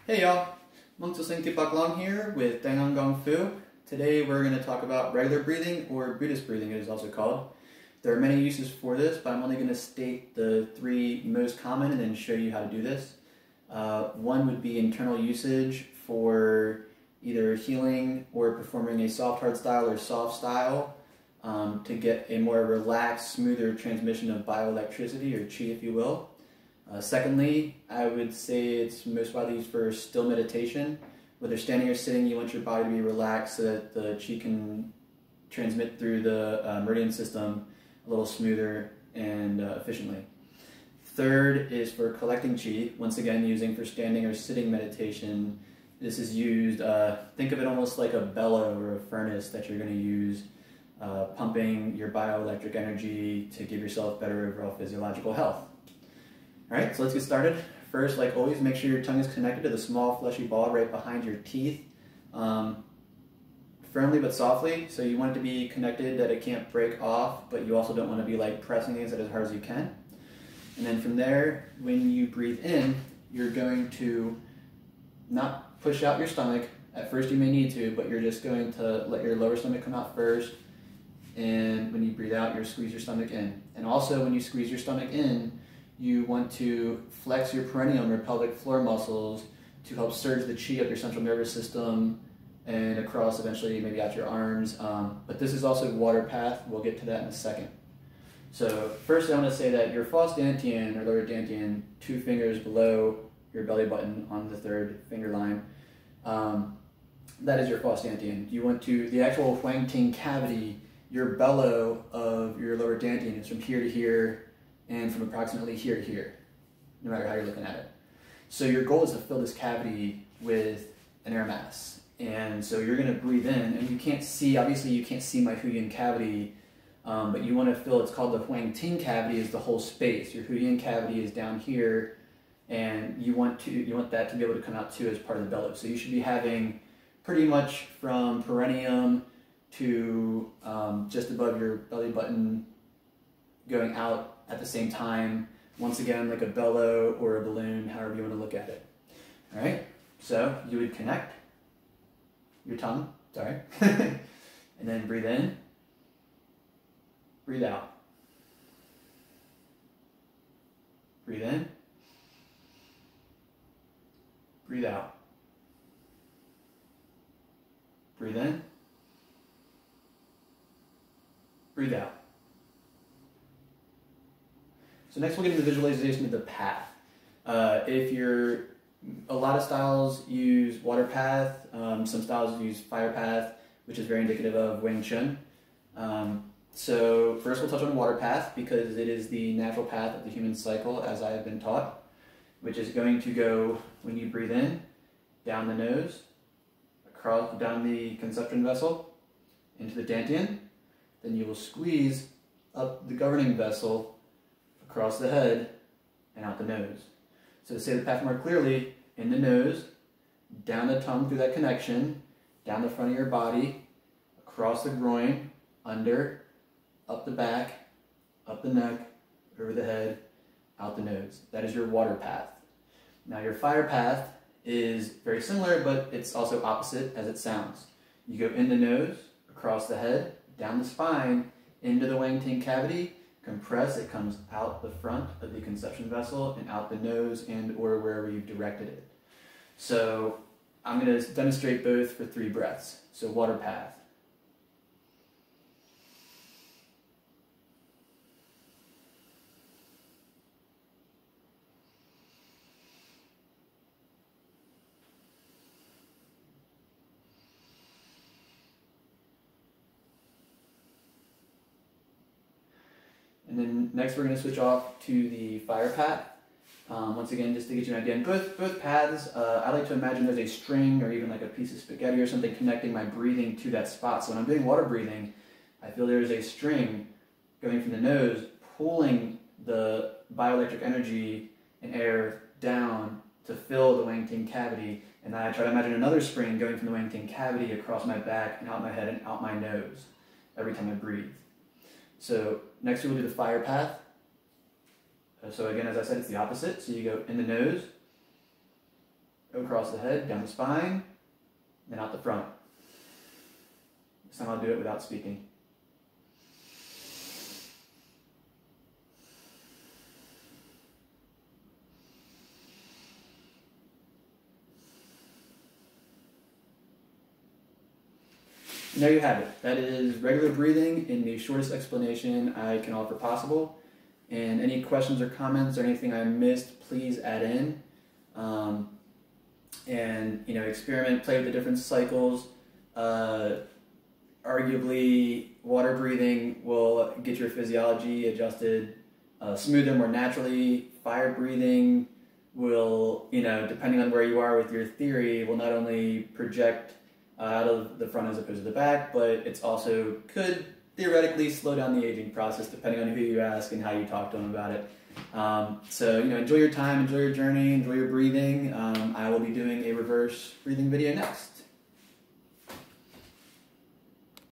Hey y'all, Mongtsu Sing Tipak Long here with Dangang Gong Fu. Today we're going to talk about regular breathing, or Buddhist breathing it is also called. There are many uses for this, but I'm only going to state the three most common and then show you how to do this. One would be internal usage for either healing or performing a soft hard style or soft style to get a more relaxed, smoother transmission of bioelectricity, or chi if you will. Secondly, I would say it's most widely used for still meditation. Whether standing or sitting, you want your body to be relaxed so that the chi can transmit through the meridian system a little smoother and efficiently. Third is for collecting chi, once again using for standing or sitting meditation. This is used, think of it almost like a bellow or a furnace that you're going to use, pumping your bioelectric energy to give yourself better overall physiological health. Alright, so let's get started. First, like always, make sure your tongue is connected to the small fleshy ball right behind your teeth. Firmly but softly, so you want it to be connected that it can't break off, but you also don't want to be like pressing against it as hard as you can. And then from there, when you breathe in, you're going to not push out your stomach. At first you may need to, but you're just going to let your lower stomach come out first. And when you breathe out, you squeeze your stomach in. And also when you squeeze your stomach in, you want to flex your perineum or pelvic floor muscles to help surge the chi up your central nervous system and across eventually maybe out your arms. But this is also water path. We'll get to that in a second. So first I want to say that your false dantian or lower dantian, 2 fingers below your belly button on the 3rd finger line, that is your false dantian. You want to, the actual huang ting cavity, your bellow of your lower dantian is from here to here and from approximately here to here, no matter how you're looking at it. So your goal is to fill this cavity with an air mass. And so you're gonna breathe in, and you can't see, obviously you can't see my Huyin cavity, but you wanna fill, it's called the Huang Ting cavity, is the whole space. Your Huyin cavity is down here, and you want that to be able to come out too as part of the bellow. So you should be having pretty much from perineum to just above your belly button going out at the same time, once again like a bellow or a balloon, however you want to look at it. All right, so you would connect your tongue, sorry, and then breathe in, breathe out. Breathe in, breathe out. Breathe in, breathe out. So next we'll get into the visualization of the path. A lot of styles use water path, some styles use fire path, which is very indicative of Wing Chun. So first we'll touch on water path because it is the natural path of the human cycle as I have been taught, which is going to go, when you breathe in, down the nose, across, down the conception vessel, into the dantian, then you will squeeze up the governing vessel across the head and out the nose. So to say the path more clearly, in the nose, down the tongue through that connection, down the front of your body, across the groin, under, up the back, up the neck, over the head, out the nose. That is your water path. Now your fire path is very similar, but it's also opposite as it sounds. You go in the nose, across the head, down the spine, into the Wang Ting cavity, compress, it comes out the front of the conception vessel and out the nose and or wherever you've directed it. So I'm going to demonstrate both for 3 breaths. So water path. And then next we're going to switch off to the fire path. Once again, just to get you an idea, in both paths, I like to imagine there's a string or even like a piece of spaghetti or something connecting my breathing to that spot. So when I'm doing water breathing, I feel there's a string going from the nose, pulling the bioelectric energy and air down to fill the Wang Ting cavity. And then I try to imagine another spring going from the Wang Ting cavity across my back and out my head and out my nose every time I breathe. So next we will do the fire path. So again, as I said, it's the opposite. So you go in the nose, across the head, down the spine, and out the front. This time I'll do it without speaking. And there you have it. That is regular breathing in the shortest explanation I can offer possible. And any questions or comments or anything I missed, please add in. And experiment, play with the different cycles. Arguably, water breathing will get your physiology adjusted smoother, more naturally. Fire breathing will, depending on where you are with your theory, will not only project out of the front as opposed to the back, but it's also could theoretically slow down the aging process depending on who you ask and how you talk to them about it. So enjoy your time, enjoy your journey, enjoy your breathing. I will be doing a reverse breathing video next.